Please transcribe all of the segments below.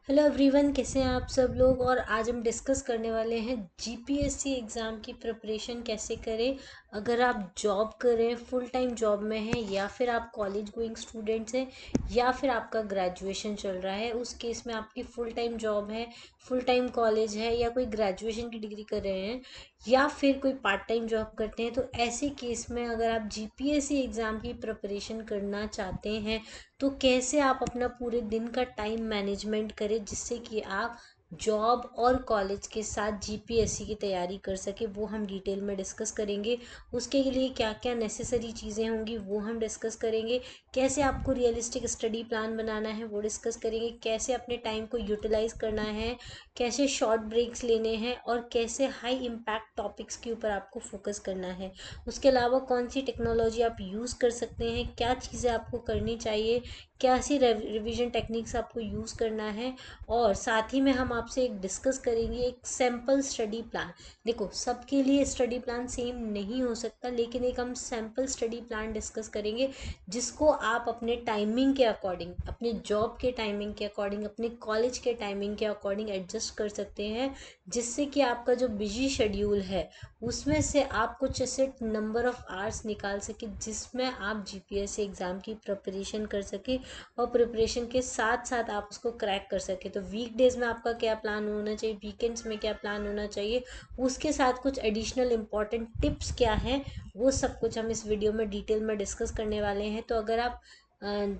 Hello everyone, कैसे हैं आप सब लोग। और आज हम डिस्कस करने वाले हैं जीपीएससी एग्ज़ाम की प्रिपरेशन कैसे करें। अगर आप जॉब कर रहे हैं, फुल टाइम जॉब में हैं, या फिर आप कॉलेज गोइंग स्टूडेंट्स हैं, या फिर आपका ग्रेजुएशन चल रहा है, उस केस में आपकी फुल टाइम जॉब है, फुल टाइम कॉलेज है, या कोई ग्रेजुएशन की डिग्री कर रहे हैं, या फिर कोई पार्ट टाइम जॉब करते हैं, तो ऐसे केस में अगर आप जीपीएससी एग्ज़ाम की प्रिपरेशन करना चाहते हैं तो कैसे आप अपना पूरे दिन का टाइम मैनेजमेंट करें जिससे कि आप जॉब और कॉलेज के साथ जीपीएससी की तैयारी कर सके, वो हम डिटेल में डिस्कस करेंगे। उसके लिए क्या क्या नेसेसरी चीज़ें होंगी वो हम डिस्कस करेंगे। कैसे आपको रियलिस्टिक स्टडी प्लान बनाना है वो डिस्कस करेंगे। कैसे अपने टाइम को यूटिलाइज करना है, कैसे शॉर्ट ब्रेक्स लेने हैं, और कैसे हाई इम्पैक्ट टॉपिक्स के ऊपर आपको फोकस करना है। उसके अलावा कौन सी टेक्नोलॉजी आप यूज़ कर सकते हैं, क्या चीज़ें आपको करनी चाहिए, क्या सी रिवीजन टेक्निक्स आपको यूज़ करना है। और साथ ही में हम आपसे एक डिस्कस करेंगे एक सैम्पल स्टडी प्लान। देखो, सबके लिए स्टडी प्लान सेम नहीं हो सकता, लेकिन एक हम सैम्पल स्टडी प्लान डिस्कस करेंगे जिसको आप अपने टाइमिंग के अकॉर्डिंग, अपने जॉब के टाइमिंग के अकॉर्डिंग, अपने कॉलेज के टाइमिंग के अकॉर्डिंग एडजस्ट कर सकते हैं, जिससे कि आपका जो बिजी शेड्यूल है उसमें से आप कुछ ऐसे नंबर ऑफ आवर्स निकाल सके जिसमें आप जीपीएससी एग्ज़ाम की प्रिपरेशन कर सके, और प्रिपरेशन के साथ साथ आप उसको क्रैक कर सके। तो वीकडेज में आपका क्या प्लान होना चाहिए, वीकेंड्स में क्या प्लान होना चाहिए, उसके साथ कुछ एडिशनल इम्पॉर्टेंट टिप्स क्या हैं, वो सब कुछ हम इस वीडियो में डिटेल में डिस्कस करने वाले हैं। तो अगर आप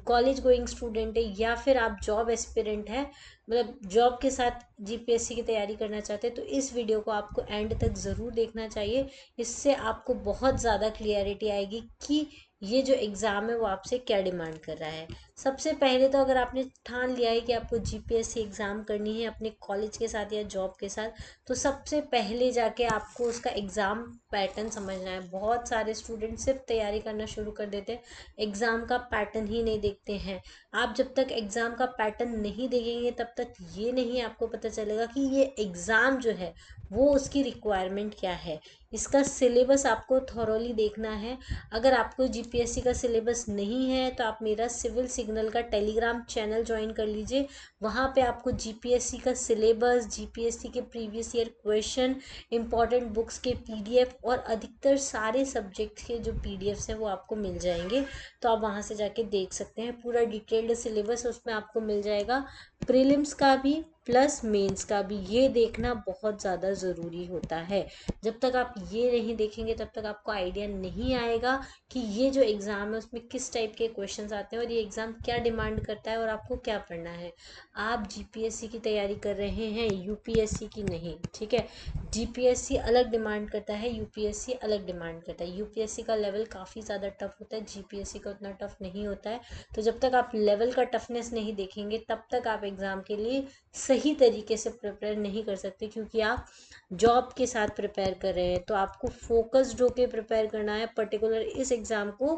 कॉलेज गोइंग स्टूडेंट है या फिर आप जॉब एस्पिरेंट है, मतलब जॉब के साथ जीपीएससी की तैयारी करना चाहते हैं, तो इस वीडियो को आपको एंड तक ज़रूर देखना चाहिए। इससे आपको बहुत ज़्यादा क्लियरिटी आएगी कि ये जो एग्ज़ाम है वो आपसे क्या डिमांड कर रहा है। सबसे पहले तो अगर आपने ठान लिया है कि आपको जीपीएससी एग्ज़ाम करनी है अपने कॉलेज के साथ या जॉब के साथ, तो सबसे पहले जाके आपको उसका एग्ज़ाम पैटर्न समझना है। बहुत सारे स्टूडेंट सिर्फ तैयारी करना शुरू कर देते हैं, एग्ज़ाम का पैटर्न ही नहीं देखते हैं। आप जब तक एग्ज़ाम का पैटर्न नहीं देखेंगे तब तक ये नहीं आपको पता चलेगा कि ये एग्ज़ाम जो है वो उसकी रिक्वायरमेंट क्या है। इसका सिलेबस आपको थॉरोली देखना है। अगर आपको जीपीएससी का सिलेबस नहीं है तो आप मेरा सिविल सिग्नल का टेलीग्राम चैनल ज्वाइन कर लीजिए। वहाँ पे आपको जीपीएससी का सिलेबस, जीपीएससी के previous year question, important books के पीडीएफ और अधिकतर सारे सब्जेक्ट के जो पीडीएफ्स हैं वो आपको मिल जाएंगे। तो आप वहाँ से जाके देख सकते हैं पूरा डिटेल्ड सिलेबस, उसमें आपको मिल जाएगा। प्रीलिम्स का भी प्लस मेंस का भी, ये देखना बहुत ज़्यादा ज़रूरी होता है। जब तक आप ये नहीं देखेंगे तब तक आपको आइडिया नहीं आएगा कि ये जो एग्ज़ाम है उसमें किस टाइप के क्वेश्चंस आते हैं और ये एग्ज़ाम क्या डिमांड करता है और आपको क्या पढ़ना है। आप जीपीएससी की तैयारी कर रहे हैं, यूपीएससी की नहीं, ठीक है। जीपीएससी अलग डिमांड करता है, यूपीएससी अलग डिमांड करता है। यूपीएससी का लेवल काफ़ी ज़्यादा टफ होता है, जीपीएससी का उतना टफ नहीं होता है। तो जब तक आप लेवल का टफनेस नहीं देखेंगे तब तक आप एग्ज़ाम के लिए सही तरीके से प्रिपेयर नहीं कर सकते, क्योंकि आप जॉब के साथ प्रिपेयर कर रहे हैं। तो आपको फोकस्ड होके प्रिपेयर करना है पर्टिकुलर इस एग्ज़ाम को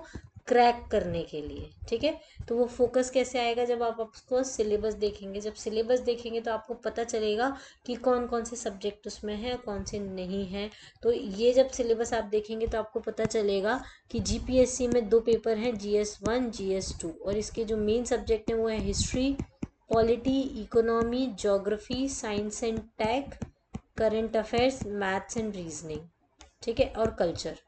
क्रैक करने के लिए, ठीक है। तो वो फोकस कैसे आएगा, जब आप उसको सिलेबस देखेंगे। जब सिलेबस देखेंगे तो आपको पता चलेगा कि कौन कौन से सब्जेक्ट उसमें हैं कौन से नहीं हैं। तो ये जब सिलेबस आप देखेंगे तो आपको पता चलेगा कि जीपीएससी में 2 पेपर हैं, जीएस 1 जीएस 2, और इसके जो मेन सब्जेक्ट हैं वो है history, polity, economy, geography, science and tech, current affairs, maths and reasoning, ठीक है, और कल्चर।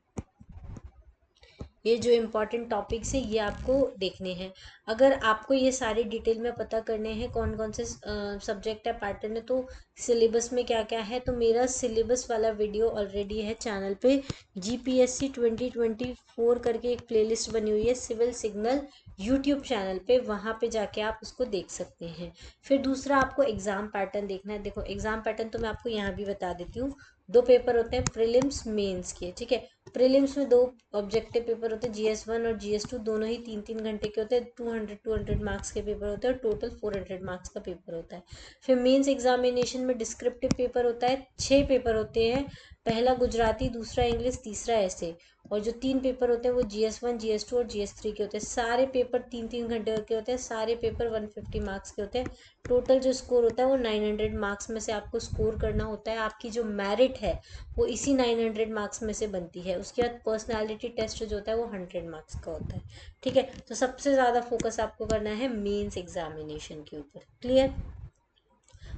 ये जो इम्पोर्टेंट टॉपिक्स है ये आपको देखने हैं। अगर आपको ये सारे डिटेल में पता करने हैं कौन कौन से सब्जेक्ट है, पैटर्न है, तो सिलेबस में क्या क्या है, तो मेरा सिलेबस वाला वीडियो ऑलरेडी है चैनल पे। जीपीएससी 2024 करके एक प्लेलिस्ट बनी हुई है सिविल सिग्नल यूट्यूब चैनल पे, वहाँ पे जाके आप उसको देख सकते हैं। फिर दूसरा आपको एग्ज़ाम पैटर्न देखना है। देखो, एग्ज़ाम पैटर्न तो मैं आपको यहाँ भी बता देती हूँ। 2 पेपर होते हैं प्रीलिम्स मेंस के, ठीक है। प्रीलिम्स में 2 ऑब्जेक्टिव पेपर होते हैं, जीएस 1 और जीएस 2, दोनों ही 3-3 घंटे के होते हैं। 200 मार्क्स के पेपर होते हैं और टोटल 400 मार्क्स का पेपर होता है। फिर मेंस एग्जामिनेशन में डिस्क्रिप्टिव पेपर होता है, 6 पेपर होते हैं। पहला गुजराती, दूसरा इंग्लिश, तीसरा ऐसे। और जो 3 पेपर होते हैं वो जीएस 1, जीएस 2 और जीएस 3 के होते हैं। सारे पेपर 3-3 घंटे के होते हैं, सारे पेपर 150 मार्क्स के होते हैं। टोटल जो स्कोर होता है वो 900 मार्क्स में से आपको स्कोर करना होता है। आपकी जो मेरिट है वो इसी 900 मार्क्स में से बनती है। उसके बाद पर्सनालिटी टेस्ट जो होता है वो 100 मार्क्स का होता है, ठीक है। तो सबसे ज़्यादा फोकस आपको करना है मेंस एग्जामिनेशन के ऊपर। क्लियर।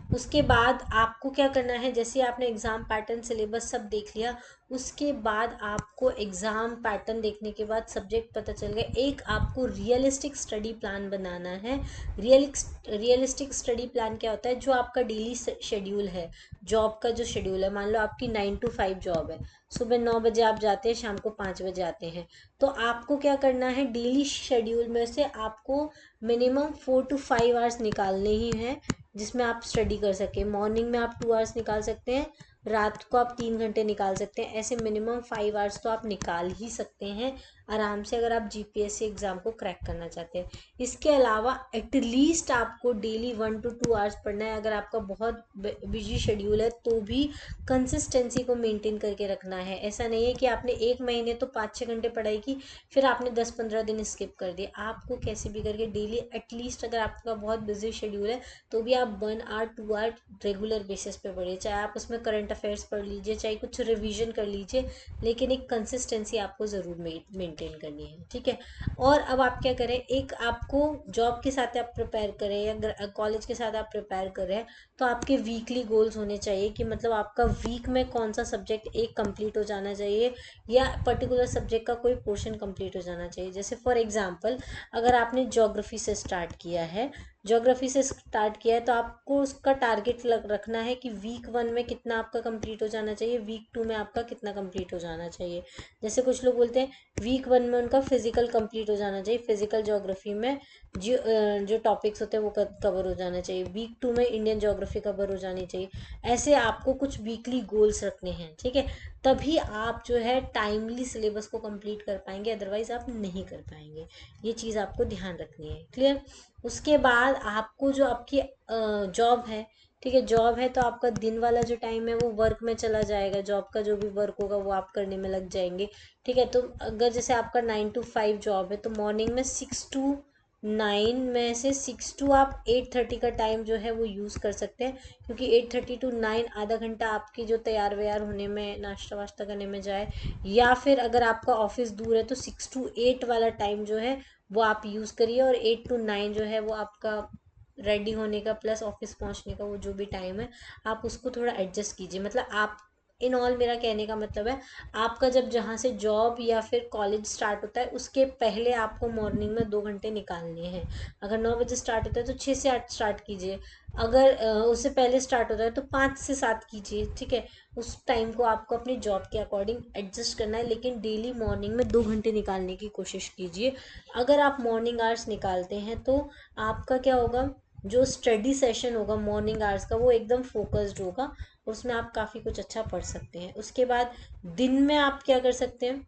उसके बाद आपको क्या करना है, जैसे आपने एग्ज़ाम पैटर्न सिलेबस सब देख लिया, उसके बाद आपको एग्ज़ाम पैटर्न देखने के बाद सब्जेक्ट पता चल गया, एक आपको रियलिस्टिक स्टडी प्लान बनाना है। रियलिस्टिक स्टडी प्लान क्या होता है, जो आपका डेली शेड्यूल है, जॉब का जो शेड्यूल है, मान लो आपकी 9 to 5 जॉब है, सुबह 9 बजे आप जाते हैं, शाम को 5 बजे आते हैं, तो आपको क्या करना है, डेली शेड्यूल में से आपको मिनिमम 4 to 5 आवर्स निकालने ही हैं, जिसमें आप स्टडी कर सकें। मॉर्निंग में आप 2 आवर्स निकाल सकते हैं, रात को आप 3 घंटे निकाल सकते हैं, ऐसे मिनिमम 5 आवर्स तो आप निकाल ही सकते हैं आराम से, अगर आप जीपीएससी एग्ज़ाम को क्रैक करना चाहते हैं। इसके अलावा एटलीस्ट आपको डेली 1 to 2 आवर्स पढ़ना है, अगर आपका बहुत बिजी शेड्यूल है तो भी कंसिस्टेंसी को मेंटेन करके रखना है। ऐसा नहीं है कि आपने एक महीने तो 5-6 घंटे पढ़ाई की, फिर आपने 10-15 दिन स्किप कर दिए। आपको कैसे भी करके डेली एटलीस्ट, अगर आपका बहुत बिजी शेड्यूल है तो भी आप 1 hour 2 hour रेगुलर बेसिस पे पढ़िए, चाहे आप उसमें करंट अफेयर्स पढ़ लीजिए, चाहे कुछ रिवीजन कर लीजिए, लेकिन एक कंसिस्टेंसी आपको ज़रूर मेंटेन करनी है, ठीक है। और अब आप क्या करें, एक आपको जॉब के साथ आप प्रिपेयर करें या कॉलेज के साथ आप प्रिपेयर कर रहे हैं, तो आपके वीकली गोल्स होने चाहिए कि मतलब आपका वीक में कौन सा सब्जेक्ट एक कंप्लीट हो जाना चाहिए, या पर्टिकुलर सब्जेक्ट का कोई पोर्शन कंप्लीट हो जाना चाहिए। जैसे फॉर एग्जांपल, अगर आपने ज्योग्राफी से स्टार्ट किया है, तो आपको उसका टारगेट रखना है कि वीक 1 में कितना आपका कंप्लीट हो जाना चाहिए, वीक 2 में आपका कितना कंप्लीट हो जाना चाहिए। जैसे कुछ लोग बोलते हैं वीक 1 में उनका फिजिकल कंप्लीट हो जाना चाहिए, फिजिकल ज्योग्राफी में जो टॉपिक्स होते हैं वो कवर हो जाना चाहिए, वीक 2 में इंडियन ज्योग्राफी कवर हो जानी चाहिए। ऐसे आपको कुछ वीकली गोल्स रखने हैं, ठीक है, तभी आप जो है टाइमली सिलेबस को कंप्लीट कर पाएंगे, अदरवाइज आप नहीं कर पाएंगे। ये चीज़ आपको ध्यान रखनी है, क्लियर। उसके बाद आपको जो आपकी जॉब है, ठीक है, जॉब है तो आपका दिन वाला जो टाइम है वो वर्क में चला जाएगा, जॉब का जो भी वर्क होगा वो आप करने में लग जाएंगे, ठीक है। तो अगर जैसे आपका 9 to 5 जॉब है, तो मॉर्निंग में 6 to 9 में से 6 to आप 8:30 का टाइम जो है वो यूज़ कर सकते हैं, क्योंकि 8:30 to 9 आधा घंटा आपकी जो तैयार व्यार होने में, नाश्ता वाश्ता करने में जाए, या फिर अगर आपका ऑफिस दूर है तो 6 to 8 वाला टाइम जो है वो आप यूज़ करिए, और 8 to 9 जो है वो आपका रेडी होने का प्लस ऑफिस पहुंचने का वो जो भी टाइम है, आप उसको थोड़ा एडजस्ट कीजिए। मतलब आप, इन ऑल मेरा कहने का मतलब है, आपका जब जहाँ से जॉब या फिर कॉलेज स्टार्ट होता है उसके पहले आपको मॉर्निंग में 2 घंटे निकालने हैं। अगर 9 बजे स्टार्ट होता है तो 6 से 8 स्टार्ट कीजिए, अगर उससे पहले स्टार्ट होता है तो 5 से 7 कीजिए, ठीक है। उस टाइम को आपको अपनी जॉब के अकॉर्डिंग एडजस्ट करना है, लेकिन डेली मॉर्निंग में 2 घंटे निकालने की कोशिश कीजिए। अगर आप मॉर्निंग आवर्स निकालते हैं तो आपका क्या होगा, जो स्टडी सेशन होगा मॉर्निंग आवर्स का वो एकदम फोकस्ड होगा, उसमें आप काफ़ी कुछ अच्छा पढ़ सकते हैं। उसके बाद दिन में आप क्या कर सकते हैं,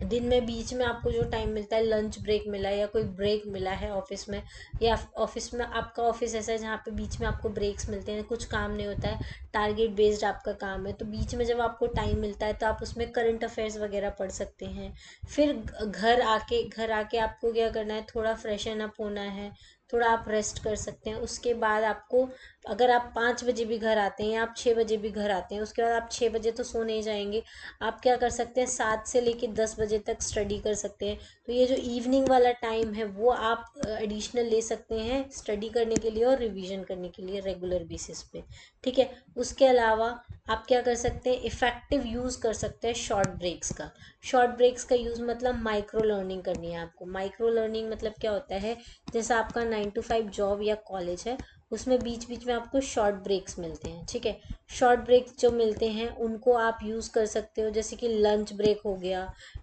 दिन में बीच में आपको जो टाइम मिलता है, लंच ब्रेक मिला है या कोई ब्रेक मिला है ऑफिस में, या ऑफिस में आपका ऑफिस ऐसा है जहाँ पे बीच में आपको ब्रेक्स मिलते हैं, कुछ काम नहीं होता है, टारगेट बेस्ड आपका काम है, तो बीच में जब आपको टाइम मिलता है तो आप उसमें करंट अफेयर्स वगैरह पढ़ सकते हैं। फिर घर आके आपको क्या करना है, थोड़ा फ्रेशन अप होना है, थोड़ा आप रेस्ट कर सकते हैं। उसके बाद आपको, अगर आप 5 बजे भी घर आते हैं या आप 6 बजे भी घर आते हैं, उसके बाद आप 6 बजे तो सो नहीं जाएंगे, आप क्या कर सकते हैं, 7 से लेकर 10 बजे तक स्टडी कर सकते हैं। तो ये जो इवनिंग वाला टाइम है वो आप एडिशनल ले सकते हैं स्टडी करने के लिए और रिवीजन करने के लिए रेगुलर बेसिस पे, ठीक है। उसके अलावा आप क्या कर सकते हैं, इफ़ेक्टिव यूज़ कर सकते हैं शॉर्ट ब्रेक्स का। शॉर्ट ब्रेक्स का यूज़ मतलब माइक्रो लर्निंग करनी है आपको। माइक्रो लर्निंग मतलब क्या होता है, जैसा आपका 9 to 5 जॉब या कॉलेज है, उसमें बीच बीच में आपको शॉर्ट ब्रेक्स मिलते हैं, ठीक है। शॉर्ट ब्रेक्स जो मिलते हैं उनको आप यूज़ कर सकते हो, जैसे कि लंच ब्रेक हो गया,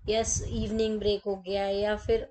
या इवनिंग ब्रेक हो गया, या फिर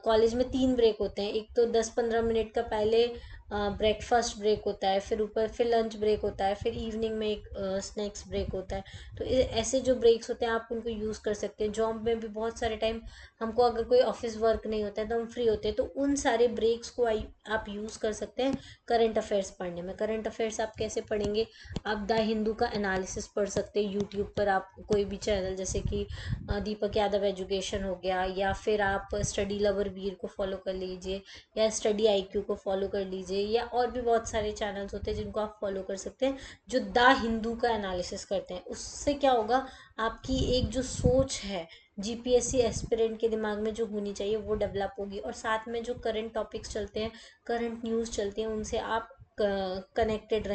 कॉलेज में 3 ब्रेक होते हैं, एक तो 10-15 मिनट का पहले ब्रेकफास्ट ब्रेक होता है, फिर ऊपर फिर लंच ब्रेक होता है, फिर इवनिंग में एक स्नैक्स ब्रेक होता है। तो ऐसे जो ब्रेक्स होते हैं आप उनको यूज़ कर सकते हैं। जॉब में भी बहुत सारे टाइम हमको अगर कोई ऑफिस वर्क नहीं होता है तो हम फ्री होते हैं, तो उन सारे ब्रेक्स को आप यूज़ कर सकते हैं करंट अफेयर्स पढ़ने में। करंट अफेयर्स आप कैसे पढ़ेंगे, आप द हिंदू का एनालिसिस पढ़ सकते हैं यूट्यूब पर, आप कोई भी चैनल जैसे कि दीपक यादव एजुकेशन हो गया, या फिर आप स्टडी लवर वीर को फॉलो कर लीजिए, या स्टडी आईक्यू को फॉलो कर लीजिए, या और भी बहुत सारे चैनल्स होते हैं जिनको आप फॉलो कर सकते हैं जो द हिंदू का एनालिसिस करते हैं। उससे क्या होगा, आपकी एक जो सोच है जीपीएससी एस्पिरेंट के दिमाग में जो होनी चाहिए वो डेवलप होगी, और साथ में जो करंट टॉपिक्स चलते हैं, करंट न्यूज़ चलती हैं, उनसे आप कनेक्टेड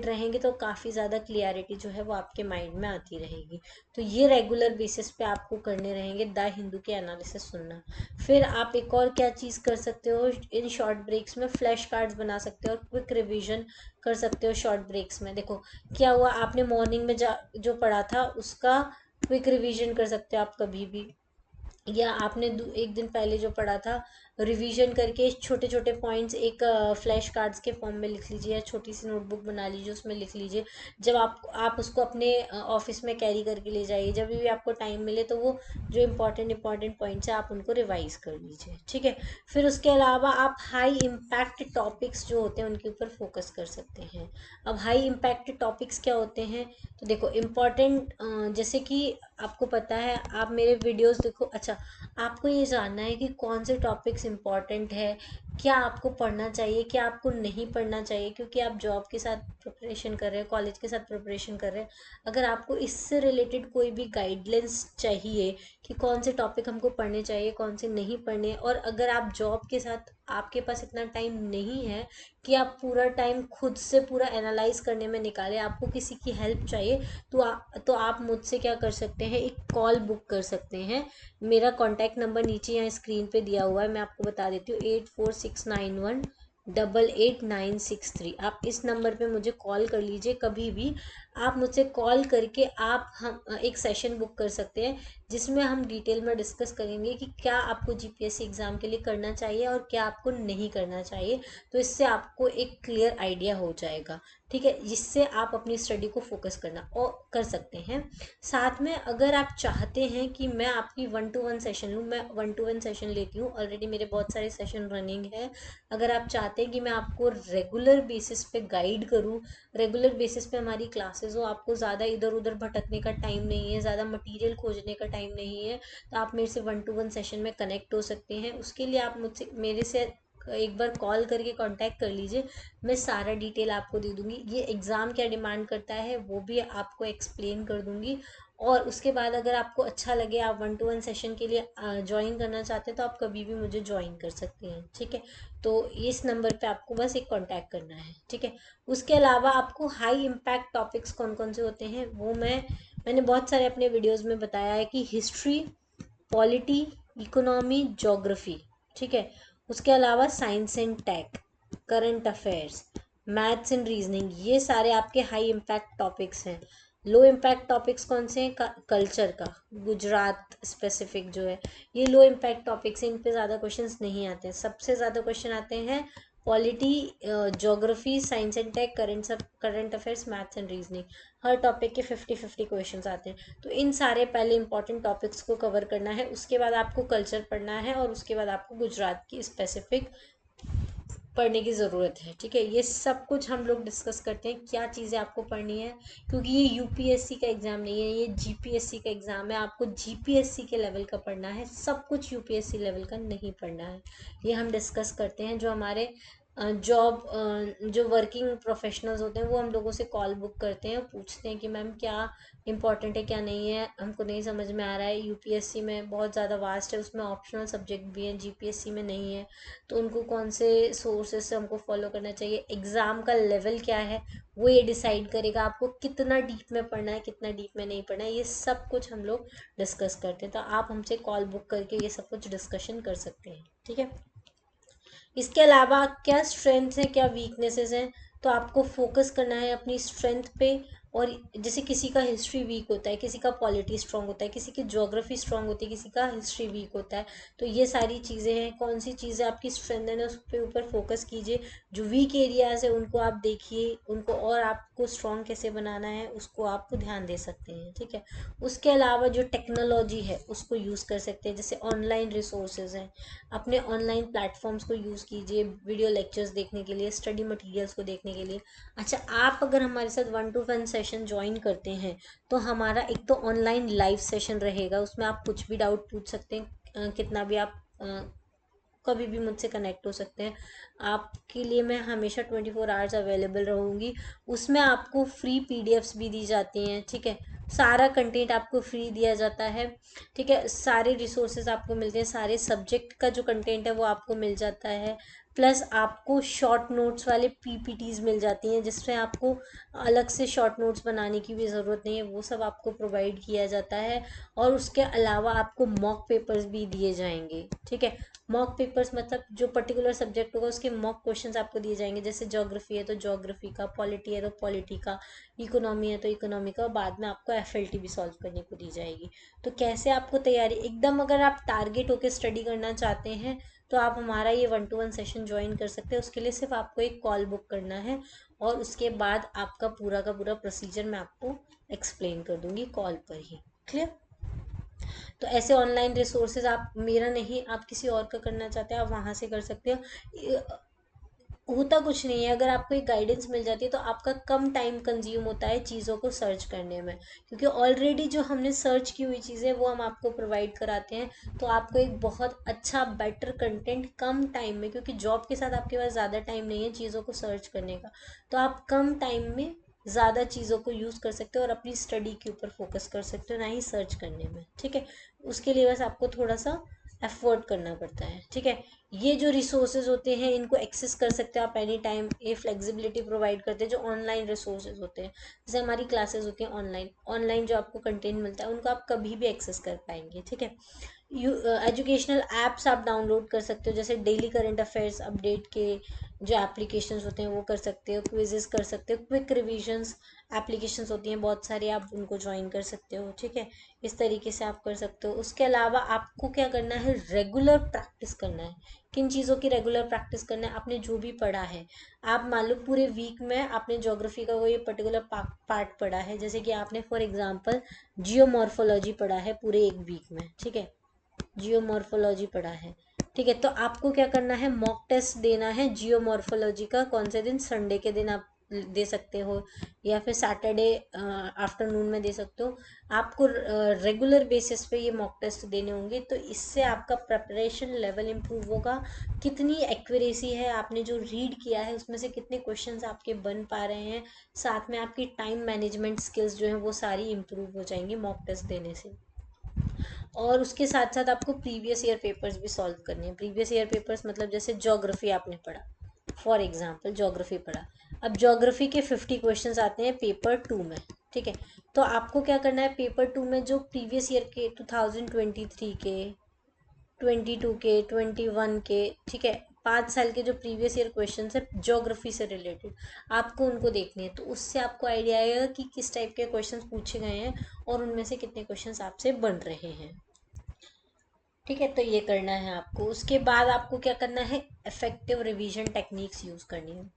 रहेंगे तो काफ़ी ज़्यादा क्लियरिटी जो है वो आपके माइंड में आती रहेगी। तो ये रेगुलर बेसिस पे आपको करने रहेंगे द हिंदू के एनालिसिस सुनना। फिर आप एक और क्या चीज़ कर सकते हो, इन शॉर्ट ब्रेक्स में फ्लैश कार्ड्स बना सकते हो और क्विक रिवीजन कर सकते हो शॉर्ट ब्रेक्स में। देखो क्या हुआ, आपने मॉर्निंग में जो पढ़ा था उसका क्विक रिवीजन कर सकते हो आप कभी भी, या आपने एक दिन पहले जो पढ़ा था रिवीजन करके छोटे छोटे पॉइंट्स एक फ्लैश कार्ड्स के फॉर्म में लिख लीजिए, या छोटी सी नोटबुक बना लीजिए उसमें लिख लीजिए। जब आप उसको अपने ऑफिस में कैरी करके ले जाइए, जब भी आपको टाइम मिले तो वो जो इम्पोर्टेंट पॉइंट्स है आप उनको रिवाइज कर लीजिए, ठीक है। फिर उसके अलावा आप हाई इम्पैक्ट टॉपिक्स जो होते हैं उनके ऊपर फोकस कर सकते हैं। अब हाई इम्पैक्ट टॉपिक्स क्या होते हैं, तो देखो इम्पॉर्टेंट, जैसे कि आपको पता है, आप मेरे वीडियोस देखो, अच्छा आपको ये जानना है कि कौन से टॉपिक्स इम्पॉर्टेंट है, क्या आपको पढ़ना चाहिए, क्या आपको नहीं पढ़ना चाहिए, क्योंकि आप जॉब के साथ प्रिपरेशन कर रहे हैं, कॉलेज के साथ प्रिपरेशन कर रहे हैं। अगर आपको इससे रिलेटेड कोई भी गाइडलाइंस चाहिए कि कौन से टॉपिक हमको पढ़ने चाहिए, कौन से नहीं पढ़ने, और अगर आप जॉब के साथ आपके पास इतना टाइम नहीं है कि आप पूरा टाइम खुद से पूरा एनालाइज करने में निकालें, आपको किसी की हेल्प चाहिए, तो आप मुझसे क्या कर सकते हैं, एक कॉल बुक कर सकते हैं। मेरा कॉन्टैक्ट नंबर नीचे यहाँ स्क्रीन पे दिया हुआ है, मैं आपको बता देती हूँ, 8469188963। आप इस नंबर पे मुझे कॉल कर लीजिए कभी भी। आप मुझसे कॉल करके आप हम एक सेशन बुक कर सकते हैं जिसमें हम डिटेल में डिस्कस करेंगे कि क्या आपको जीपीएससी एग्ज़ाम के लिए करना चाहिए और क्या आपको नहीं करना चाहिए। तो इससे आपको एक क्लियर आइडिया हो जाएगा, ठीक है, जिससे आप अपनी स्टडी को फोकस करना और कर सकते हैं। साथ में अगर आप चाहते हैं कि मैं आपकी 1-to-1 सेशन लूँ, मैं 1-to-1 सेशन लेती हूँ, ऑलरेडी मेरे बहुत सारे सेशन रनिंग है। अगर आप चाहते हैं कि मैं आपको रेगुलर बेसिस पे गाइड करूँ, रेगुलर बेसिस पे हमारी क्लासेस हो, आपको ज़्यादा इधर उधर भटकने का टाइम नहीं है, ज़्यादा मटेरियल खोजने का टाइम नहीं है, तो आप मेरे से 1-to-1 सेशन में कनेक्ट हो सकते हैं। उसके लिए आप मुझसे मेरे से एक बार कॉल करके कांटेक्ट कर लीजिए, मैं सारा डिटेल आपको दे दूंगी, ये एग्ज़ाम क्या डिमांड करता है वो भी आपको एक्सप्लेन कर दूंगी। और उसके बाद अगर आपको अच्छा लगे, आप 1-to-1 सेशन के लिए ज्वाइन करना चाहते हैं, तो आप कभी भी मुझे ज्वाइन कर सकते हैं, ठीक है। तो इस नंबर पे आपको बस एक कांटेक्ट करना है, ठीक है। उसके अलावा आपको हाई इम्पैक्ट टॉपिक्स कौन कौन से होते हैं वो मैंने बहुत सारे अपने वीडियोज़ में बताया है कि हिस्ट्री, पॉलिटी, इकोनॉमी, ज्योग्राफी, ठीक है। उसके अलावा science and tech, current affairs, maths and reasoning, ये सारे आपके हाई इम्पैक्ट टॉपिक्स हैं। लो इम्पैक्ट टॉपिक्स कौन से हैं, कल्चर का, गुजरात स्पेसिफिक जो है, ये लो इम्पैक्ट टॉपिक्स हैं, इन पे ज़्यादा क्वेश्चंस नहीं आते हैं। सबसे ज़्यादा क्वेश्चन आते हैं polity, geography, science and tech, current affairs, maths and reasoning, हर टॉपिक के 50-50 क्वेश्चंस आते हैं। तो इन सारे पहले इंपॉर्टेंट टॉपिक्स को कवर करना है, उसके बाद आपको कल्चर पढ़ना है, और उसके बाद आपको गुजरात की स्पेसिफिक पढ़ने की ज़रूरत है, ठीक है। ये सब कुछ हम लोग डिस्कस करते हैं क्या चीज़ें आपको पढ़नी है, क्योंकि ये यूपीएससी का एग्ज़ाम नहीं है, ये जीपीएससी का एग्ज़ाम है। आपको जीपीएससी के लेवल का पढ़ना है, सब कुछ यूपीएससी लेवल का नहीं पढ़ना है। ये हम डिस्कस करते हैं, जो हमारे जो वर्किंग प्रोफेशनल्स होते हैं वो हम लोगों से कॉल बुक करते हैं और पूछते हैं कि मैम क्या इंपॉर्टेंट है क्या नहीं है, हमको नहीं समझ में आ रहा है, यूपीएससी में बहुत ज़्यादा वास्ट है, उसमें ऑप्शनल सब्जेक्ट भी हैं, जीपीएससी में नहीं है, तो उनको कौन से सोर्सेस से हमको फॉलो करना चाहिए, एग्ज़ाम का लेवल क्या है, वो ये डिसाइड करेगा आपको कितना डीप में पढ़ना है, कितना डीप में नहीं पढ़ना है। ये सब कुछ हम लोग डिस्कस करते हैं, तो आप हमसे कॉल बुक करके ये सब कुछ डिस्कशन कर सकते हैं, ठीक है। इसके अलावा क्या स्ट्रेंथ्स हैं, क्या वीकनेसेस हैं, तो आपको फोकस करना है अपनी स्ट्रेंथ पे। और जैसे किसी का हिस्ट्री वीक होता है, किसी का पॉलिटी स्ट्रांग होता है, किसी की ज्योग्राफी स्ट्रांग होती है, किसी का हिस्ट्री वीक होता है, तो ये सारी चीज़ें हैं, कौन सी चीज़ें आपकी स्ट्रेंथ है उस पे ऊपर फोकस कीजिए। जो वीक एरियाज है उनको आप देखिए, उनको और आपको स्ट्रांग कैसे बनाना है उसको आपको ध्यान दे सकते हैं, ठीक है। उसके अलावा जो टेक्नोलॉजी है उसको यूज़ कर सकते हैं, जैसे ऑनलाइन रिसोर्सेज हैं, अपने ऑनलाइन प्लेटफॉर्म्स को यूज़ कीजिए वीडियो लेक्चर्स देखने के लिए, स्टडी मटेरियल्स को देखने के लिए। अच्छा, आप अगर हमारे साथ 1-to-1 सेशन ज्वाइन करते हैं तो हमारा एक तो ऑनलाइन लाइव सेशन रहेगा, उसमें आप कुछ भी डाउट पूछ सकते हैं, कितना भी आप कभी भी मुझसे कनेक्ट हो सकते हैं। आपके लिए मैं हमेशा 24 आवर्स अवेलेबल रहूँगी। उसमें आपको फ्री पीडीएफ्स भी दी जाती हैं, ठीक है। सारा कंटेंट आपको फ्री दिया जाता है, ठीक है। सारे रिसोर्सेज आपको मिलते हैं, सारे सब्जेक्ट का जो कंटेंट है वो आपको मिल जाता है। प्लस आपको शॉर्ट नोट्स वाले पीपीटीज मिल जाती हैं, जिसमें आपको अलग से शॉर्ट नोट्स बनाने की भी ज़रूरत नहीं है, वो सब आपको प्रोवाइड किया जाता है। और उसके अलावा आपको मॉक पेपर्स भी दिए जाएंगे, ठीक है। मॉक पेपर्स मतलब जो पर्टिकुलर सब्जेक्ट होगा उसके मॉक क्वेश्चंस आपको दिए जाएंगे, जैसे ज्योग्राफी है तो ज्योग्राफी का, पॉलिटी है तो पॉलिटी का, इकोनॉमी है तो इकोनॉमी का, बाद में आपको एफएलटी भी सॉल्व करने को दी जाएगी। तो कैसे आपको तैयारी एकदम, अगर आप टारगेट होकर स्टडी करना चाहते हैं तो आप हमारा ये 1-to-1 सेशन ज्वाइन कर सकते हैं। उसके लिए सिर्फ आपको एक कॉल बुक करना है और उसके बाद आपका पूरा का पूरा प्रोसीजर मैं आपको एक्सप्लेन कर दूंगी कॉल पर ही। क्लियर? तो ऐसे ऑनलाइन रिसोर्सेज आप, मेरा नहीं, आप किसी और का करना चाहते हैं आप वहाँ से कर सकते हो। होता कुछ नहीं है, अगर आपको एक गाइडेंस मिल जाती है तो आपका कम टाइम कंज्यूम होता है चीज़ों को सर्च करने में, क्योंकि ऑलरेडी जो हमने सर्च की हुई चीज़ें वो हम आपको प्रोवाइड कराते हैं। तो आपको एक बहुत अच्छा बेटर कंटेंट कम टाइम में, क्योंकि जॉब के साथ आपके पास ज़्यादा टाइम नहीं है चीज़ों को सर्च करने का, तो आप कम टाइम में ज़्यादा चीज़ों को यूज़ कर सकते हो और अपनी स्टडी के ऊपर फोकस कर सकते हो, ना ही सर्च करने में, ठीक है। उसके लिए बस आपको थोड़ा सा एफर्ट करना पड़ता है, ठीक है। ये जो रिसोर्सेज होते हैं इनको एक्सेस कर सकते हो आप एनी टाइम, ये फ्लेक्सिबिलिटी प्रोवाइड करते हैं जो ऑनलाइन रिसोर्सेज होते हैं। जैसे हमारी क्लासेस होती हैं ऑनलाइन, ऑनलाइन जो आपको कंटेंट मिलता है उनको आप कभी भी एक्सेस कर पाएंगे, ठीक है। एजुकेशनल ऐप्स आप डाउनलोड कर सकते हो, जैसे डेली करंट अफेयर्स अपडेट के जो एप्लीकेशंस होते हैं वो कर सकते हो, क्विजेस कर सकते हो, क्विक रिविजन्स एप्लीकेशंस होती हैं बहुत सारी, आप उनको ज्वाइन कर सकते हो, ठीक है। इस तरीके से आप कर सकते हो। उसके अलावा आपको क्या करना है, रेगुलर प्रैक्टिस करना है। किन चीज़ों की रेगुलर प्रैक्टिस करना है, आपने जो भी पढ़ा है, आप मान लो पूरे वीक में आपने ज्योग्राफी का कोई पर्टिकुलर पार्ट पढ़ा है, जैसे कि आपने फॉर एग्जांपल जियोमॉर्फोलॉजी पढ़ा है पूरे एक वीक में, ठीक है, जियोमॉर्फोलॉजी पढ़ा है, ठीक है। तो आपको क्या करना है, मॉक टेस्ट देना है जियोमॉर्फोलॉजी का। कौन से दिन, संडे के दिन आप दे सकते हो या फिर सैटरडे आफ्टरनून में दे सकते हो। आपको रेगुलर बेसिस पे ये मॉक टेस्ट देने होंगे, तो इससे आपका प्रिपरेशन लेवल इम्प्रूव होगा। कितनी एक्यूरेसी है, आपने जो रीड किया है उसमें से कितने क्वेश्चंस आपके बन पा रहे हैं, साथ में आपकी टाइम मैनेजमेंट स्किल्स जो हैं वो सारी इम्प्रूव हो जाएंगी मॉक टेस्ट देने से। और उसके साथ साथ आपको प्रीवियस ईयर पेपर्स भी सॉल्व करने हैं। प्रीवियस ईयर पेपर्स मतलब जैसे ज्योग्राफी आपने पढ़ा, फॉर एग्जांपल ज्योग्राफी पढ़ा, अब ज्योग्राफी के 50 क्वेश्चंस आते हैं पेपर 2 में, ठीक है। तो आपको क्या करना है, पेपर 2 में जो प्रीवियस ईयर के 2023 के, 22 के, 21 के, ठीक है, 5 साल के जो प्रीवियस ईयर क्वेश्चन है ज्योग्राफी से रिलेटेड, आपको उनको देखने हैं। तो उससे आपको आइडिया आएगा कि किस टाइप के क्वेश्चंस पूछे गए हैं और उनमें से कितने क्वेश्चंस आपसे बन रहे हैं, ठीक है। तो ये करना है आपको। उसके बाद आपको क्या करना है, इफेक्टिव रिवीजन टेक्निक्स यूज़ करनी है।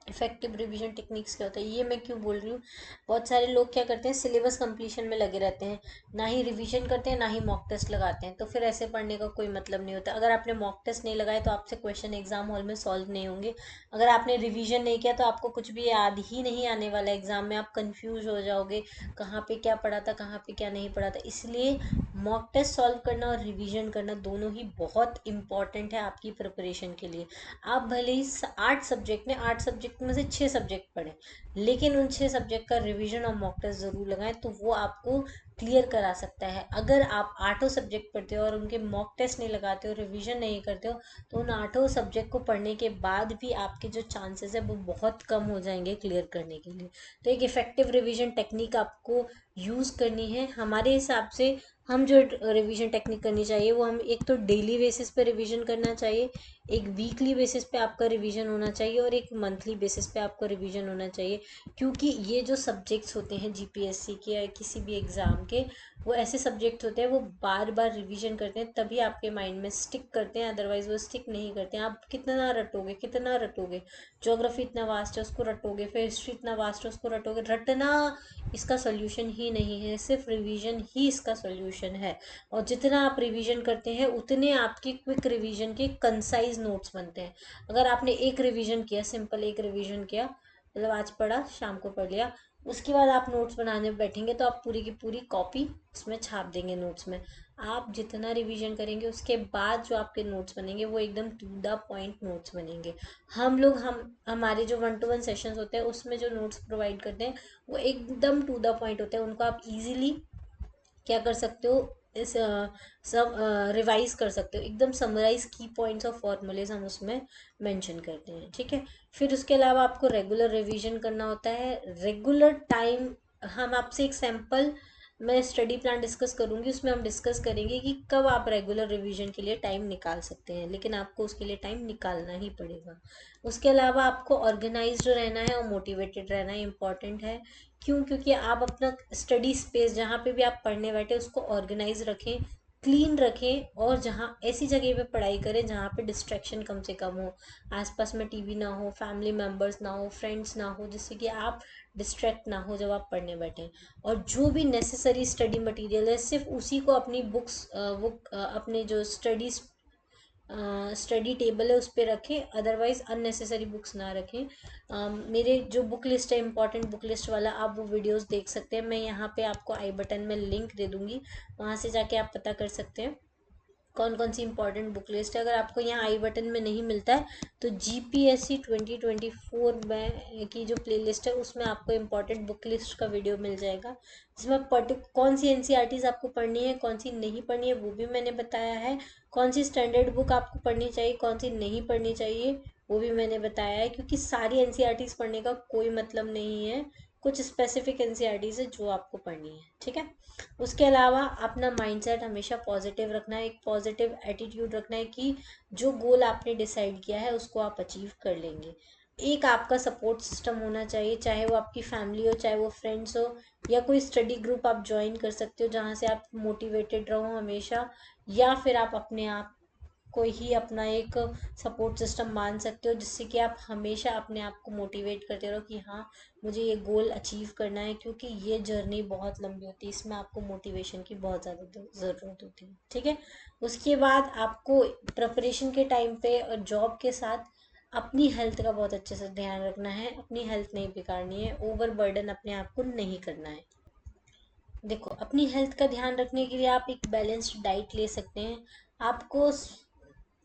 इफेक्टिव रिवीजन टेक्निक्स क्या होता है, ये मैं क्यों बोल रही हूँ, बहुत सारे लोग क्या करते हैं सिलेबस कंप्लीशन में लगे रहते हैं, ना ही रिवीजन करते हैं ना ही मॉक टेस्ट लगाते हैं, तो फिर ऐसे पढ़ने का कोई मतलब नहीं होता। अगर आपने मॉक टेस्ट नहीं लगाए तो आपसे क्वेश्चन एग्जाम हॉल में सॉल्व नहीं होंगे। अगर आपने रिवीजन नहीं किया तो आपको कुछ भी याद ही नहीं आने वाला, एग्जाम में आप कंफ्यूज हो जाओगे कहाँ पे क्या पढ़ा था कहाँ पे क्या नहीं पढ़ा था। इसलिए मॉक टेस्ट सॉल्व करना और रिवीजन करना दोनों ही बहुत इंपॉर्टेंट है आपकी प्रिपरेशन के लिए। आप भले ही 8 सब्जेक्ट में, 8 सब्जेक्ट में से 6 सब्जेक्ट पढ़ें, लेकिन उन 6 सब्जेक्ट का रिवीजन और मॉक टेस्ट ज़रूर लगाएं, तो वो आपको क्लियर करा सकता है। अगर आप 8 सब्जेक्ट पढ़ते हो और उनके मॉक टेस्ट नहीं लगाते हो, रिवीजन नहीं करते हो, तो उन 8 सब्जेक्ट को पढ़ने के बाद भी आपके जो चांसेस है वो बहुत कम हो जाएंगे क्लियर करने के लिए। तो एक इफेक्टिव रिवीजन टेक्निक आपको यूज़ करनी है। हमारे हिसाब से हम जो रिवीजन टेक्निक करनी चाहिए वो, हम एक तो डेली बेसिस पे रिवीजन करना चाहिए, एक वीकली बेसिस पे आपका रिवीजन होना चाहिए और एक मंथली बेसिस पे आपका रिवीजन होना चाहिए। क्योंकि ये जो सब्जेक्ट्स होते हैं जीपीएससी के या किसी भी एग्ज़ाम के, वो ऐसे सब्जेक्ट होते हैं वो बार बार रिवीजन करते हैं तभी आपके माइंड में स्टिक करते हैं, अदरवाइज वो स्टिक नहीं करते हैं। आप कितना रटोगे कितना रटोगे, ज्योग्राफी इतना वास्ट है उसको रटोगे, फिर हिस्ट्री इतना वास्ट है उसको रटोगे, रटना इसका सोल्यूशन ही नहीं है, सिर्फ रिवीजन ही इसका सोल्यूशन है। और जितना आप रिवीजन करते हैं उतने आपके क्विक रिवीजन के कंसाइज नोट्स बनते हैं। अगर आपने एक रिवीजन किया, सिंपल एक रिवीजन किया, मतलब आज पढ़ा शाम को पढ़ लिया, उसके बाद आप नोट्स बनाने बैठेंगे तो आप पूरी की पूरी कॉपी उसमें छाप देंगे नोट्स में। आप जितना रिवीजन करेंगे उसके बाद जो आपके नोट्स बनेंगे वो एकदम टू द पॉइंट नोट्स बनेंगे। हम हमारे जो 1-to-1 सेशंस होते हैं उसमें जो नोट्स प्रोवाइड करते हैं वो एकदम टू द पॉइंट होते हैं, उनको आप इजीली क्या कर सकते हो, सब रिवाइज कर सकते हो, एकदम समराइज की पॉइंट्स और फॉर्मूलेज हम उसमें मेंशन करते हैं, ठीक है। फिर उसके अलावा आपको रेगुलर रिवीजन करना होता है, रेगुलर टाइम। हम आपसे एक सैम्पल, मैं स्टडी प्लान डिस्कस करूंगी, उसमें हम डिस्कस करेंगे कि कब आप रेगुलर रिवीजन के लिए टाइम निकाल सकते हैं, लेकिन आपको उसके लिए टाइम निकालना ही पड़ेगा। उसके अलावा आपको ऑर्गेनाइज्ड रहना है और मोटिवेटेड रहना इम्पॉर्टेंट है। क्यों? क्योंकि आप अपना स्टडी स्पेस जहाँ पे भी आप पढ़ने बैठे उसको ऑर्गेनाइज रखें, क्लीन रखें, और जहाँ ऐसी जगह पे पढ़ाई करें जहाँ पे डिस्ट्रैक्शन कम से कम हो, आसपास में टीवी ना हो, फैमिली मेम्बर्स ना हो, फ्रेंड्स ना हो, जिससे कि आप डिस्ट्रैक्ट ना हो जब आप पढ़ने बैठें। और जो भी नेसेसरी स्टडी मटेरियल है सिर्फ उसी को अपनी बुक्स अपने जो स्टडी टेबल है उस पर रखें, अदरवाइज अननेसेसरी बुक्स ना रखें। मेरे जो बुक लिस्ट है, इंपॉर्टेंट बुक लिस्ट वाला, आप वो वीडियोस देख सकते हैं, मैं यहाँ पे आपको आई बटन में लिंक दे दूँगी, वहाँ से जाके आप पता कर सकते हैं कौन कौन सी इंपॉर्टेंट बुक लिस्ट है। अगर आपको यहाँ आई बटन में नहीं मिलता है तो GPSC 2024 में की जो प्लेलिस्ट है उसमें आपको इंपॉर्टेंट बुक लिस्ट का वीडियो मिल जाएगा, जिसमें कौन सी NCERTs आपको पढ़नी है, कौन सी नहीं पढ़नी है, वो भी मैंने बताया है। कौन सी स्टैंडर्ड बुक आपको पढ़नी चाहिए, कौन सी नहीं पढ़नी चाहिए, वो भी मैंने बताया है। क्योंकि सारी NCERTs पढ़ने का कोई मतलब नहीं है, कुछ स्पेसिफिक NCERTs है जो आपको पढ़नी है, ठीक है। उसके अलावा अपना माइंडसेट हमेशा पॉजिटिव रखना है, एक पॉजिटिव एटीट्यूड रखना है कि जो गोल आपने डिसाइड किया है उसको आप अचीव कर लेंगे। एक आपका सपोर्ट सिस्टम होना चाहिए, चाहे वो आपकी फैमिली हो, चाहे वो फ्रेंड्स हो, या कोई स्टडी ग्रुप आप ज्वाइन कर सकते हो जहाँ से आप मोटिवेटेड रहो हमेशा, या फिर आप अपने आप को ही अपना एक सपोर्ट सिस्टम मान सकते हो, जिससे कि आप हमेशा अपने आप को मोटिवेट करते रहो कि हाँ मुझे ये गोल अचीव करना है। क्योंकि ये जर्नी बहुत लंबी होती है, इसमें आपको मोटिवेशन की बहुत ज़्यादा ज़रूरत होती है, ठीक है। उसके बाद आपको प्रिपरेशन के टाइम पे और जॉब के साथ अपनी हेल्थ का बहुत अच्छे से ध्यान रखना है, अपनी हेल्थ नहीं बिगाड़नी है, ओवर बर्डन अपने आप को नहीं करना है। देखो, अपनी हेल्थ का ध्यान रखने के लिए आप एक बैलेंस्ड डाइट ले सकते हैं, आपको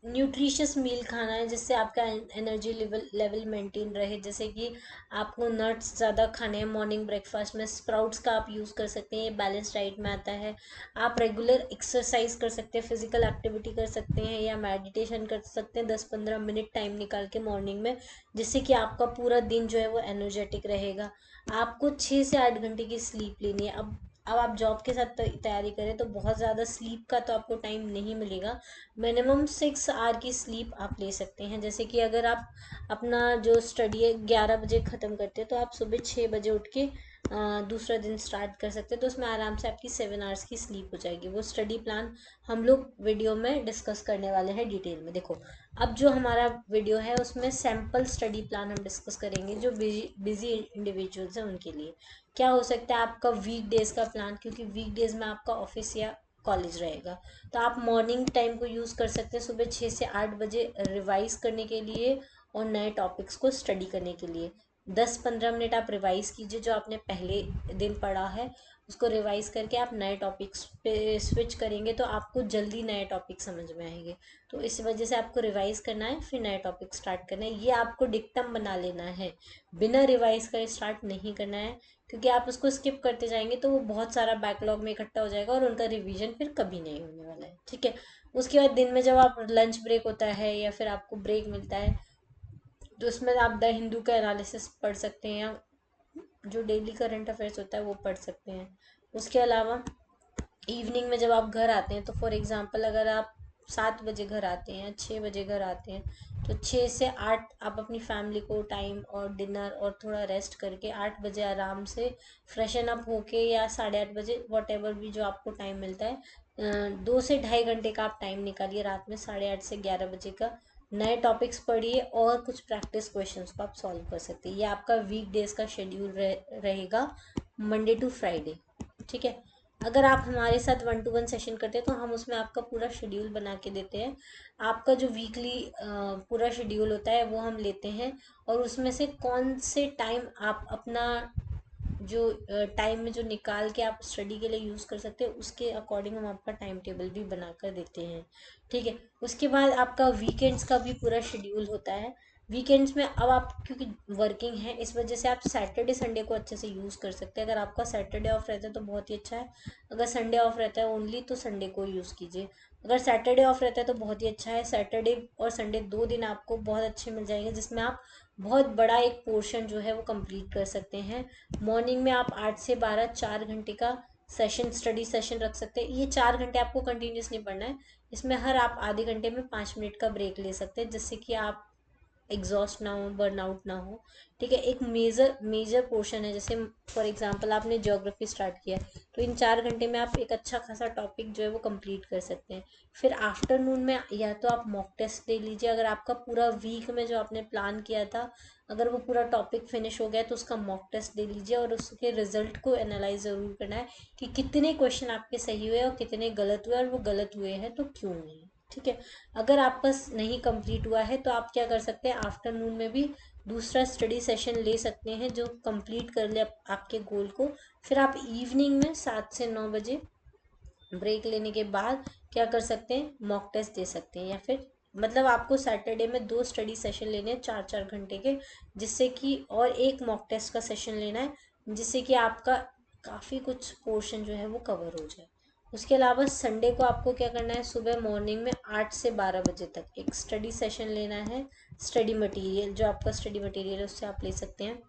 न्यूट्रिशियस मील खाना है जिससे आपका एनर्जी लेवल मेंटेन रहे। जैसे कि आपको नट्स ज़्यादा खाने हैं मॉर्निंग ब्रेकफास्ट में, स्प्राउट्स का आप यूज़ कर सकते हैं, ये बैलेंस डाइट में आता है। आप रेगुलर एक्सरसाइज कर सकते हैं, फिजिकल एक्टिविटी कर सकते हैं, या मेडिटेशन कर सकते हैं 10-15 मिनट टाइम निकाल के मॉर्निंग में, जिससे कि आपका पूरा दिन जो है वो एनर्जेटिक रहेगा। आपको 6 से 8 घंटे की स्लीप लेनी है। अब आप जॉब के साथ तैयारी करें तो बहुत ज़्यादा स्लीप का तो आपको टाइम नहीं मिलेगा, मिनिमम 6 आवर की स्लीप आप ले सकते हैं। जैसे कि अगर आप अपना जो स्टडी है 11 बजे ख़त्म करते हैं तो आप सुबह 6 बजे उठ के दूसरा दिन स्टार्ट कर सकते हैं, तो उसमें आराम से आपकी 7 आवर्स की स्लीप हो जाएगी। वो स्टडी प्लान हम लोग वीडियो में डिस्कस करने वाले हैं डिटेल में। देखो, अब जो हमारा वीडियो है उसमें सैम्पल स्टडी प्लान हम डिस्कस करेंगे जो बिजी इंडिविजुअल्स हैं उनके लिए। क्या हो सकता है आपका वीक डेज़ का प्लान, क्योंकि वीक डेज़ में आपका ऑफिस या कॉलेज रहेगा, तो आप मॉर्निंग टाइम को यूज़ कर सकते हैं सुबह 6 से 8 बजे रिवाइज करने के लिए और नए टॉपिक्स को स्टडी करने के लिए। 10-15 मिनट आप रिवाइज कीजिए, जो आपने पहले दिन पढ़ा है उसको रिवाइज करके आप नए टॉपिक्स पे स्विच करेंगे तो आपको जल्दी नए टॉपिक समझ में आएंगे। तो इस वजह से आपको रिवाइज करना है, फिर नए टॉपिक स्टार्ट करना है, ये आपको डिक्टम बना लेना है, बिना रिवाइज करे स्टार्ट नहीं करना है। क्योंकि आप उसको स्किप करते जाएंगे तो वो बहुत सारा बैकलॉग में इकट्ठा हो जाएगा और उनका रिवीजन फिर कभी नहीं होने वाला है, ठीक है। उसके बाद दिन में जब आप लंच ब्रेक होता है या फिर आपको ब्रेक मिलता है तो उसमें आप द हिंदू का एनालिसिस पढ़ सकते हैं, या जो डेली करंट अफेयर्स होता है वो पढ़ सकते हैं। उसके अलावा इवनिंग में जब आप घर आते हैं तो फॉर एग्ज़ाम्पल अगर आप 7 बजे घर आते हैं, 6 बजे घर आते हैं, तो 6 से 8 आप अपनी फैमिली को टाइम और डिनर और थोड़ा रेस्ट करके 8 बजे आराम से फ्रेशन अप होके, या 8:30 बजे वॉट एवर भी जो आपको टाइम मिलता है, 2 से ढाई घंटे का आप टाइम निकालिए रात में 8:30 से 11 बजे का, नए टॉपिक्स पढ़िए और कुछ प्रैक्टिस क्वेश्चंस को आप सॉल्व कर सकते हैं। ये आपका वीक डेज का शेड्यूल रहेगा, मंडे टू फ्राइडे, ठीक है। अगर आप हमारे साथ 1-to-1 सेशन करते हैं तो हम उसमें आपका पूरा शेड्यूल बना के देते हैं। आपका जो वीकली पूरा शेड्यूल होता है वो हम लेते हैं, और उसमें से कौन से टाइम आप अपना जो टाइम में जो निकाल के आप स्टडी के लिए यूज़ कर सकते हैं उसके अकॉर्डिंग हम आपका टाइम टेबल भी बना कर देते हैं, ठीक है। उसके बाद आपका वीकेंड्स का भी पूरा शेड्यूल होता है, वीकेंड्स में अब आप क्योंकि वर्किंग है इस वजह से आप सैटरडे संडे को अच्छे से यूज़ कर सकते हैं। अगर आपका सैटरडे ऑफ रहता है तो बहुत ही अच्छा है, अगर संडे ऑफ रहता है ओनली तो संडे को यूज़ कीजिए। अगर सैटरडे ऑफ रहता है तो बहुत ही अच्छा है, सैटरडे और संडे 2 दिन आपको बहुत अच्छे मिल जाएंगे जिसमें आप बहुत बड़ा एक पोर्शन जो है वो कंप्लीट कर सकते हैं। मॉर्निंग में आप 8 से 12 4 घंटे का सेशन, स्टडी सेशन रख सकते हैं। ये 4 घंटे आपको कंटिन्यूस नहीं पढ़ना है, इसमें हर आप आधे घंटे में 5 मिनट का ब्रेक ले सकते हैं जिससे कि आप एग्जॉस्ट ना हो, बर्नआउट ना हो। ठीक है, एक मेजर मेजर पोर्शन है, जैसे फॉर एग्जांपल आपने ज्योग्राफी स्टार्ट किया है तो इन 4 घंटे में आप एक अच्छा खासा टॉपिक जो है वो कंप्लीट कर सकते हैं। फिर आफ्टरनून में या तो आप मॉक टेस्ट दे लीजिए, अगर आपका पूरा वीक में जो आपने प्लान किया था अगर वो पूरा टॉपिक फिनिश हो गया तो उसका मॉक टेस्ट दे लीजिए और उसके रिजल्ट को एनालाइज ज़रूर करना है कि कितने क्वेश्चन आपके सही हुए और कितने गलत हुए, और वो गलत हुए हैं तो क्यों हुए हैं। ठीक है, अगर आपका नहीं कंप्लीट हुआ है तो आप क्या कर सकते हैं, आफ्टरनून में भी दूसरा स्टडी सेशन ले सकते हैं जो कंप्लीट कर ले आपके गोल को। फिर आप इवनिंग में 7 से 9 बजे ब्रेक लेने के बाद क्या कर सकते हैं, मॉक टेस्ट दे सकते हैं। या फिर मतलब आपको सैटरडे में 2 स्टडी सेशन लेने हैं 4 4 घंटे के, जिससे कि और एक मॉक टेस्ट का सेशन लेना है जिससे कि आपका काफ़ी कुछ पोर्शन जो है वो कवर हो जाए। उसके अलावा संडे को आपको क्या करना है, सुबह मॉर्निंग में 8 से 12 बजे तक एक स्टडी सेशन लेना है। स्टडी मटेरियल जो आपका स्टडी मटेरियल है उससे आप ले सकते हैं।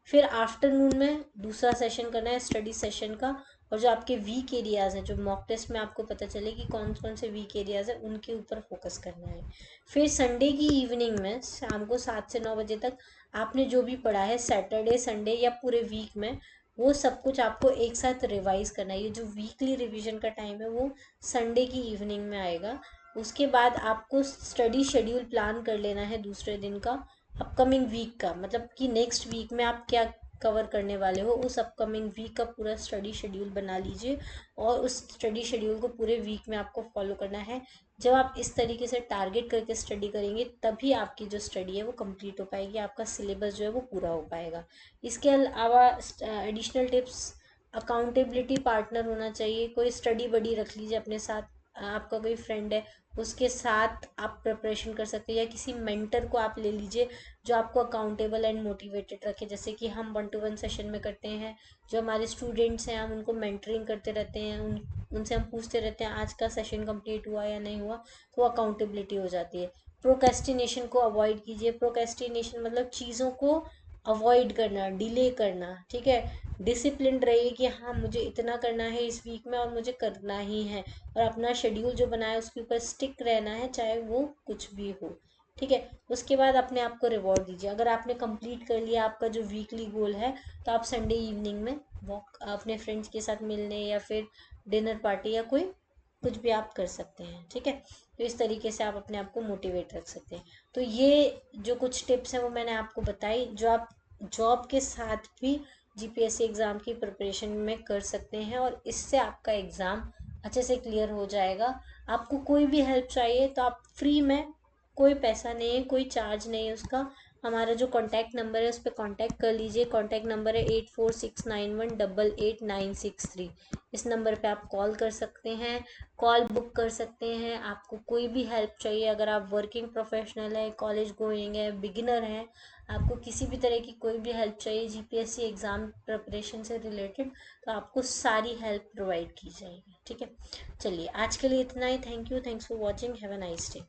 फिर आफ्टरनून में दूसरा सेशन करना है स्टडी सेशन का, और जो आपके वीक एरियाज़ हैं, जो मॉक टेस्ट में आपको पता चले कि कौन कौन से वीक एरियाज़ हैं उनके ऊपर फोकस करना है। फिर संडे की इवनिंग में शाम को 7 से 9 बजे तक आपने जो भी पढ़ा है सैटरडे संडे या पूरे वीक में, वो सब कुछ आपको एक साथ रिवाइज करना है। ये जो वीकली रिवीजन का टाइम है वो संडे की इवनिंग में आएगा। उसके बाद आपको स्टडी शेड्यूल प्लान कर लेना है दूसरे दिन का, अपकमिंग वीक का, मतलब कि नेक्स्ट वीक में आप क्या कवर करने वाले हो, उस अपकमिंग वीक का पूरा स्टडी शेड्यूल बना लीजिए और उस स्टडी शेड्यूल को पूरे वीक में आपको फॉलो करना है। जब आप इस तरीके से टारगेट करके स्टडी करेंगे तभी आपकी जो स्टडी है वो कंप्लीट हो पाएगी, आपका सिलेबस जो है वो पूरा हो पाएगा। इसके अलावा एडिशनल टिप्स, अकाउंटेबिलिटी पार्टनर होना चाहिए, कोई स्टडी बडी रख लीजिए अपने साथ, आपका कोई फ्रेंड है उसके साथ आप प्रिपरेशन कर सकते हैं, या किसी मेंटर को आप ले लीजिए जो आपको अकाउंटेबल एंड मोटिवेटेड रखे। जैसे कि हम 1 to 1 सेशन में करते हैं, जो हमारे स्टूडेंट्स हैं हम उनको मेंटरिंग करते रहते हैं, उनसे हम पूछते रहते हैं आज का सेशन कंप्लीट हुआ या नहीं हुआ, तो अकाउंटेबिलिटी हो जाती है। प्रोक्रेस्टिनेशन को अवॉइड कीजिए, प्रोक्रेस्टिनेशन मतलब चीज़ों को अवॉइड करना, डिले करना। ठीक है, डिसिप्लिन रहिए कि हाँ मुझे इतना करना है इस वीक में और मुझे करना ही है, और अपना शेड्यूल जो बनाया उसके ऊपर स्टिक रहना है चाहे वो कुछ भी हो। ठीक है, उसके बाद अपने आप को रिवॉर्ड दीजिए। अगर आपने कंप्लीट कर लिया आपका जो वीकली गोल है तो आप संडे इवनिंग में वॉक अपने फ्रेंड्स के साथ मिलने या फिर डिनर पार्टी या कोई कुछ भी आप कर सकते हैं। ठीक है, तो इस तरीके से आप अपने आप को मोटिवेट रख सकते हैं। तो ये जो कुछ टिप्स हैं वो मैंने आपको बताई, जो आप जॉब के साथ भी जीपीएससी एग्ज़ाम की प्रिपरेशन में कर सकते हैं और इससे आपका एग्ज़ाम अच्छे से क्लियर हो जाएगा। आपको कोई भी हेल्प चाहिए तो आप फ्री में, कोई पैसा नहीं है, कोई चार्ज नहीं है उसका, हमारा जो कॉन्टैक्ट नंबर है उस पर कॉन्टैक्ट कर लीजिए। कॉन्टैक्ट नंबर है 8469188863। इस नंबर पे आप कॉल कर सकते हैं, कॉल बुक कर सकते हैं। आपको कोई भी हेल्प चाहिए, अगर आप वर्किंग प्रोफेशनल है, कॉलेज गोइंग है, बिगिनर हैं, आपको किसी भी तरह की कोई भी हेल्प चाहिए जीपीएससी एग्ज़ाम प्रिपरेशन से रिलेटेड, तो आपको सारी हेल्प प्रोवाइड की जाएगी। ठीक है, चलिए आज के लिए इतना ही। Thank you, thanks for watching, have a nice day.